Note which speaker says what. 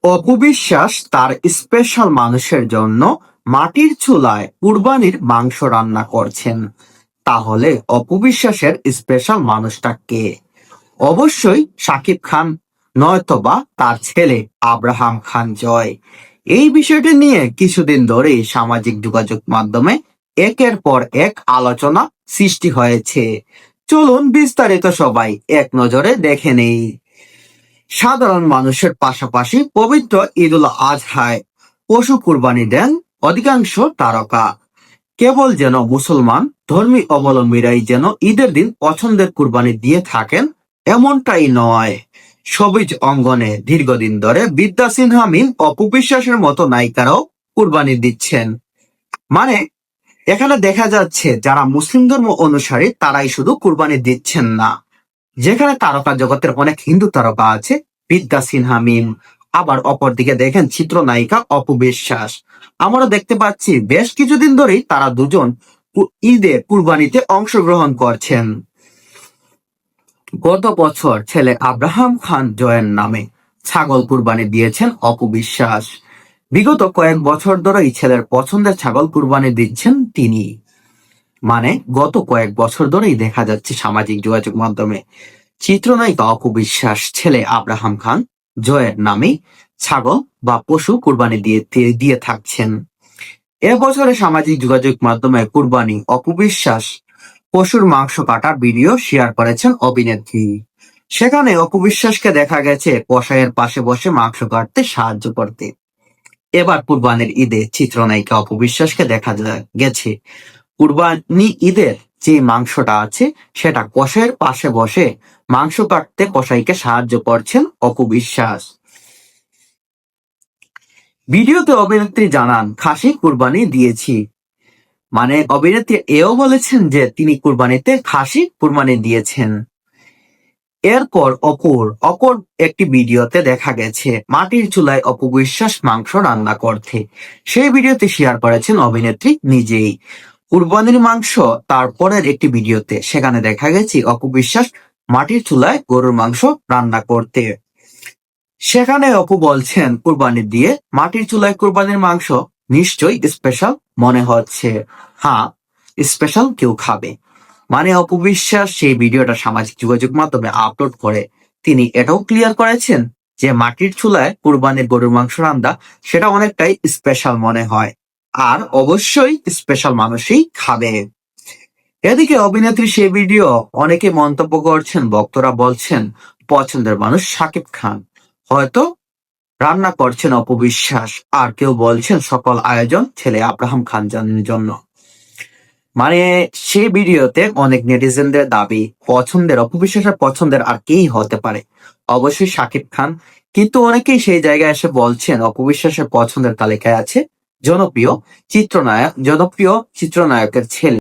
Speaker 1: অপু বিশ্বাস তার স্পেশাল মানুষের জন্য মাটির চুলায় কুরবানির মাংস রান্না করছেন। তাহলে অপু বিশ্বাসের স্পেশাল মানুষটা কে? অবশ্যই শাকিব খান, নয়তোবা তার ছেলে আব্রাহাম খান জয়। এই বিষয়টি নিয়ে কিছুদিন ধরেই সামাজিক যোগাযোগ মাধ্যমে একের পর এক আলোচনা সৃষ্টি হয়েছে। চলুন বিস্তারিত সবাই এক নজরে দেখে নেই। সাধারণ মানুষের পাশাপাশি পবিত্র ঈদুল আজহায় পশু কুরবানি দেন অধিকাংশ তারকা। কেবল যেন মুসলমান ধর্মী অবলম্বীরাই যেন ঈদের দিন পছন্দের কুরবানি দিয়ে থাকেন এমনটাই নয়। সবিজ অঙ্গনে দীর্ঘদিন ধরে বিদ্যা সিনহা মিম, অপু বিশ্বাসের মতো নায়িকারাও কুরবানি দিচ্ছেন। মানে এখানে দেখা যাচ্ছে যারা মুসলিম ধর্ম অনুসারী তারাই শুধু কুরবানি দিচ্ছেন না, যেখানে তারকা জগতের অনেক হিন্দু তারকা আছে, বিদ্যা সিনহা মিম, আবার অপরদিকে দেখেন চিত্রনায়িকা অপু বিশ্বাস। আমরা দেখতে পাচ্ছি বেশ কিছুদিন ধরেই তারা দুজন ঈদে কুরবানিতে অংশগ্রহণ করছেন। গত বছর ছেলে আব্রাহাম খান জয়ের নামে ছাগল কুরবানি দিয়েছেন অপু বিশ্বাস। বিগত কয়েক বছর ধরেই ছেলের পছন্দের ছাগল কুরবানি দিচ্ছেন তিনি। মানে গত কয়েক বছর ধরেই দেখা যাচ্ছে সামাজিক যোগাযোগ মাধ্যমে চিত্রনায়িকা অপু বিশ্বাস ছেলে আব্রাহাম খান জয়ের নামে ছাগল বা পশু কুরবানি দিয়ে থাকছেন। এবছরে সামাজিক যোগাযোগ মাধ্যমে কুরবানি অপু বিশ্বাস পশুর মাংস কাটার ভিডিও শেয়ার করেছেন অভিনেত্রী। সেখানে অপু বিশ্বাসকে দেখা গেছে কসাইয়ের পাশে বসে মাংস কাটতে সাহায্য করতে। এবার কুরবানির ঈদে চিত্রনায়িকা অপু বিশ্বাসকে দেখা গেছে কুরবানি ঈদের যে মাংসটা আছে সেটা কসাইয়ের পাশে বসে মাংস কাটতে কসাইকে সাহায্য করছেন অপু বিশ্বাস। ভিডিওতে অভিনেত্রী জানান, খাসি কুরবানি দিয়েছি। মানে অভিনেত্রী এও বলেছেন যে তিনি কুরবানিতে খাসি কুরবানি দিয়েছেন। এরপর অপর একটি ভিডিওতে দেখা গেছে মাটির চুলায় অপু বিশ্বাস মাংস রান্না করতে। সেই ভিডিওতে শেয়ার করেছেন অভিনেত্রী নিজেই। কুরবানির মাংস তারপরের একটি ভিডিওতে সেখানে দেখা গেছে অপু বিশ্বাস মাটির চুলায় গরুর মাংস রান্না করতে। সেখানে অপু বলছেন কুরবানি দিয়ে মাটির চুলায় কুরবানির মাংস নিশ্চয়ই স্পেশাল মনে হচ্ছে। হ্যাঁ, স্পেশাল কেউ খাবে। মানে অপু বিশ্বাস সেই ভিডিওটা সামাজিক যোগাযোগ মাধ্যমে আপলোড করে তিনি এটাও ক্লিয়ার করেছেন যে মাটির চুলায় কুরবানির গরুর মাংস রান্না সেটা অনেকটাই স্পেশাল মনে হয়, আর অবশ্যই স্পেশাল মানুষই খাবে। এদিকে অভিনেত্রী সেই ভিডিও অনেকে মন্তব্য করছেন, ভক্তরা বলছেন পছন্দের মানুষ শাকিব খান, হয়তো রান্না করছেন অপু বিশ্বাস, আর কেউ বলছেন সকল আয়োজন ছেলে আব্রাহাম খান জন্য। মানে সেই ভিডিওতে অনেক নেটিজেনদের দাবি পছন্দের অপু বিশ্বাসের পছন্দের আর কেই হতে পারে, অবশ্যই শাকিব খান। কিন্তু অনেকেই সেই জায়গায় এসে বলছেন অপু বিশ্বাসের পছন্দের তালিকায় আছে জনপ্রিয় চিত্রনায়কের ছেলে